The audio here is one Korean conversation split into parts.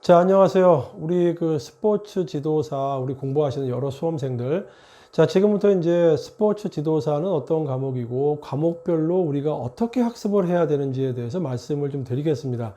자, 안녕하세요. 우리 그 스포츠 지도사, 우리 공부하시는 여러 수험생들. 자, 지금부터 이제 스포츠 지도사는 어떤 과목이고, 과목별로 우리가 어떻게 학습을 해야 되는지에 대해서 말씀을 좀 드리겠습니다.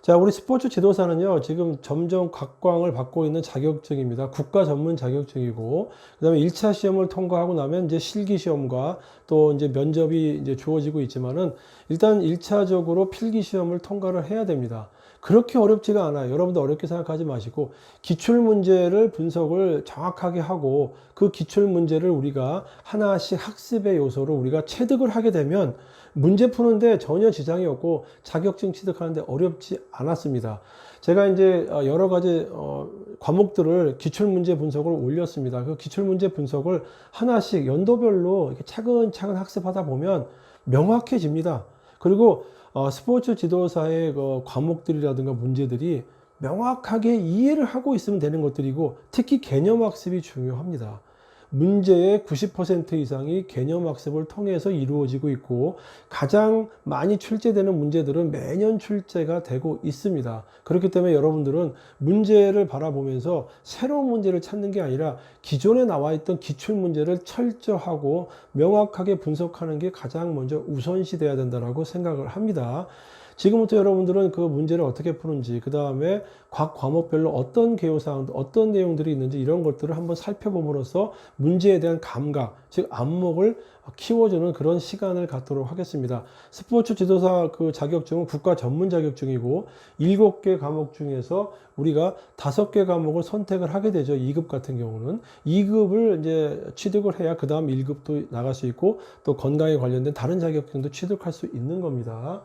자, 우리 스포츠 지도사는요, 지금 점점 각광을 받고 있는 자격증입니다. 국가 전문 자격증이고, 그 다음에 1차 시험을 통과하고 나면 이제 실기 시험과 또 이제 면접이 이제 주어지고 있지만은, 일단 1차적으로 필기 시험을 통과를 해야 됩니다. 그렇게 어렵지가 않아요. 여러분도 어렵게 생각하지 마시고, 기출 문제를 분석을 정확하게 하고, 그 기출 문제를 우리가 하나씩 학습의 요소로 우리가 체득을 하게 되면, 문제 푸는데 전혀 지장이 없고 자격증 취득하는데 어렵지 않았습니다. 제가 이제 여러 가지 과목들을 기출문제 분석을 올렸습니다. 그 기출문제 분석을 하나씩 연도별로 이렇게 차근차근 학습하다 보면 명확해집니다. 그리고 스포츠 지도사의 그 과목들이라든가 문제들이 명확하게 이해를 하고 있으면 되는 것들이고, 특히 개념 학습이 중요합니다. 문제의 90% 이상이 개념 학습을 통해서 이루어지고 있고, 가장 많이 출제되는 문제들은 매년 출제가 되고 있습니다. 그렇기 때문에 여러분들은 문제를 바라보면서 새로운 문제를 찾는 게 아니라 기존에 나와 있던 기출 문제를 철저하고 명확하게 분석하는 게 가장 먼저 우선시 돼야 된다고 생각을 합니다. 지금부터 여러분들은 그 문제를 어떻게 푸는지, 그 다음에 각 과목별로 어떤 개요사항, 어떤 내용들이 있는지 이런 것들을 한번 살펴봄으로써 문제에 대한 감각, 즉 안목을 키워주는 그런 시간을 갖도록 하겠습니다. 스포츠 지도사 그 자격증은 국가 전문 자격증이고, 7개 과목 중에서 우리가 5개 과목을 선택을 하게 되죠. 2급 같은 경우는 2급을 이제 취득을 해야 그 다음 1급도 나갈 수 있고, 또 건강에 관련된 다른 자격증도 취득할 수 있는 겁니다.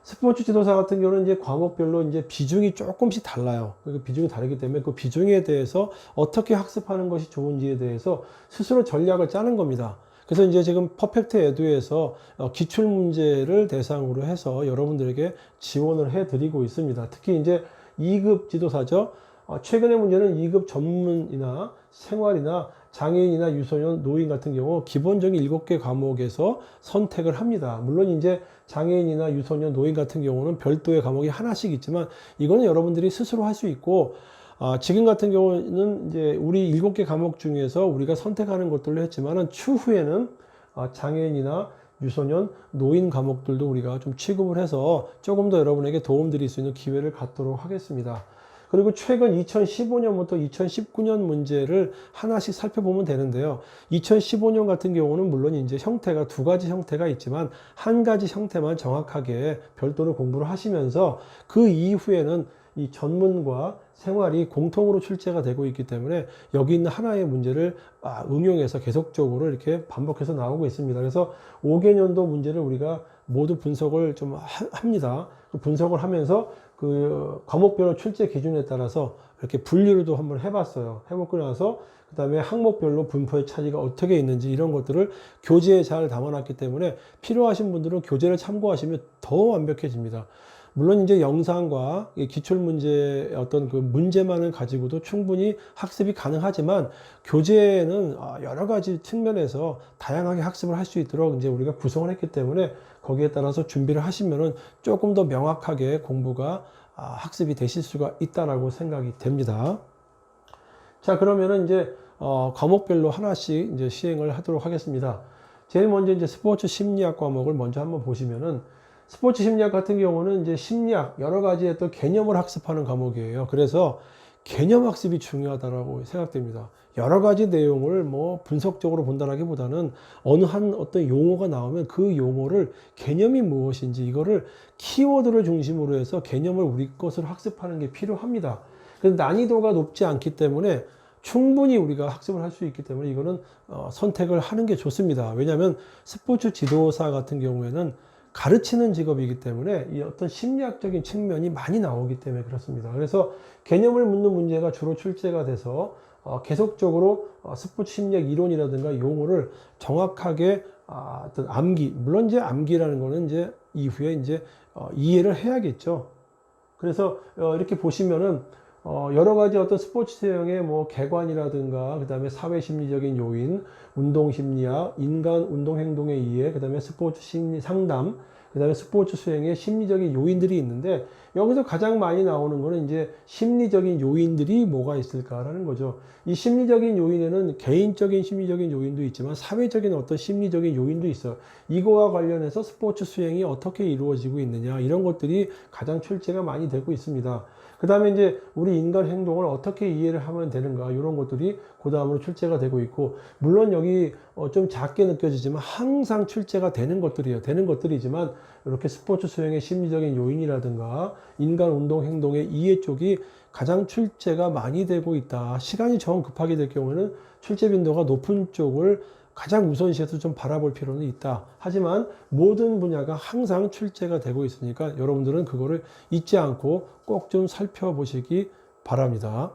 스포츠 지도사 같은 경우는 이제 과목별로 이제 비중이 조금씩 달라요. 그 비중이 다르기 때문에 그 비중에 대해서 어떻게 학습하는 것이 좋은지에 대해서 스스로 전략을 짜는 겁니다. 그래서 이제 지금 퍼펙트 에듀에서 기출 문제를 대상으로 해서 여러분들에게 지원을 해 드리고 있습니다. 특히 이제 2급 지도사죠. 최근의 문제는 2급 전문이나 생활이나 장애인이나 유소년, 노인 같은 경우 기본적인 7개 과목에서 선택을 합니다. 물론 이제 장애인이나 유소년, 노인 같은 경우는 별도의 과목이 하나씩 있지만, 이거는 여러분들이 스스로 할 수 있고, 지금 같은 경우는 이제 우리 7개 과목 중에서 우리가 선택하는 것들로 했지만은, 추후에는 장애인이나 유소년, 노인 과목들도 우리가 좀 취급을 해서 조금 더 여러분에게 도움 드릴 수 있는 기회를 갖도록 하겠습니다. 그리고 최근 2015년부터 2019년 문제를 하나씩 살펴보면 되는데요. 2015년 같은 경우는 물론 이제 형태가 두 가지 형태가 있지만, 한 가지 형태만 정확하게 별도로 공부를 하시면서 그 이후에는 이 전문과 생활이 공통으로 출제가 되고 있기 때문에 여기 있는 하나의 문제를 응용해서 계속적으로 이렇게 반복해서 나오고 있습니다. 그래서 5개년도 문제를 우리가 모두 분석을 좀 합니다. 그 분석을 하면서 그 과목별로 출제 기준에 따라서 이렇게 분류도 한번 해봤어요. 해보고 나서 그 다음에 항목별로 분포의 차이가 어떻게 있는지 이런 것들을 교재에 잘 담아놨기 때문에 필요하신 분들은 교재를 참고하시면 더 완벽해집니다. 물론 이제 영상과 기출문제 어떤 그 문제만을 가지고도 충분히 학습이 가능하지만, 교재에는 여러 가지 측면에서 다양하게 학습을 할 수 있도록 이제 우리가 구성을 했기 때문에 거기에 따라서 준비를 하시면은 조금 더 명확하게 공부가 학습이 되실 수가 있다라고 생각이 됩니다. 자, 그러면은 이제 과목별로 하나씩 이제 시행을 하도록 하겠습니다. 제일 먼저 이제 스포츠 심리학 과목을 먼저 한번 보시면은, 스포츠 심리학 같은 경우는 이제 심리학 여러 가지의 또 개념을 학습하는 과목이에요. 그래서 개념 학습이 중요하다고 생각됩니다. 여러 가지 내용을 뭐 분석적으로 본다라기보다는 어느 한 어떤 용어가 나오면 그 용어를 개념이 무엇인지 이거를 키워드를 중심으로 해서 개념을 우리 것으로 학습하는 게 필요합니다. 그래서 난이도가 높지 않기 때문에 충분히 우리가 학습을 할 수 있기 때문에 이거는 선택을 하는 게 좋습니다. 왜냐하면 스포츠 지도사 같은 경우에는 가르치는 직업이기 때문에 이 어떤 심리학적인 측면이 많이 나오기 때문에 그렇습니다. 그래서 개념을 묻는 문제가 주로 출제가 돼서 계속적으로 스포츠 심리학 이론이라든가 용어를 정확하게 어떤 암기, 물론 이제 암기라는 거는 이제 이후에 이제 이해를 해야겠죠. 그래서 이렇게 보시면은 여러 가지 어떤 스포츠형의 뭐 개관이라든가, 그 다음에 사회심리적인 요인, 운동심리학, 인간 운동행동의 이해, 그 다음에 스포츠 심리 상담, 그 다음에 스포츠 수행의 심리적인 요인들이 있는데, 여기서 가장 많이 나오는 거는 이제 심리적인 요인들이 뭐가 있을까라는 거죠. 이 심리적인 요인에는 개인적인 심리적인 요인도 있지만 사회적인 어떤 심리적인 요인도 있어요. 이거와 관련해서 스포츠 수행이 어떻게 이루어지고 있느냐, 이런 것들이 가장 출제가 많이 되고 있습니다. 그 다음에 이제 우리 인간 행동을 어떻게 이해를 하면 되는가, 이런 것들이 그 다음으로 출제가 되고 있고, 물론 여기 좀 작게 느껴지지만 항상 출제가 되는 것들이에요. 되는 것들이지만 이렇게 스포츠 수행의 심리적인 요인이라든가 인간 운동 행동의 이해 쪽이 가장 출제가 많이 되고 있다. 시간이 정 급하게 될 경우에는 출제 빈도가 높은 쪽을 가장 우선시해서 좀 바라볼 필요는 있다. 하지만 모든 분야가 항상 출제가 되고 있으니까 여러분들은 그거를 잊지 않고 꼭 좀 살펴보시기 바랍니다.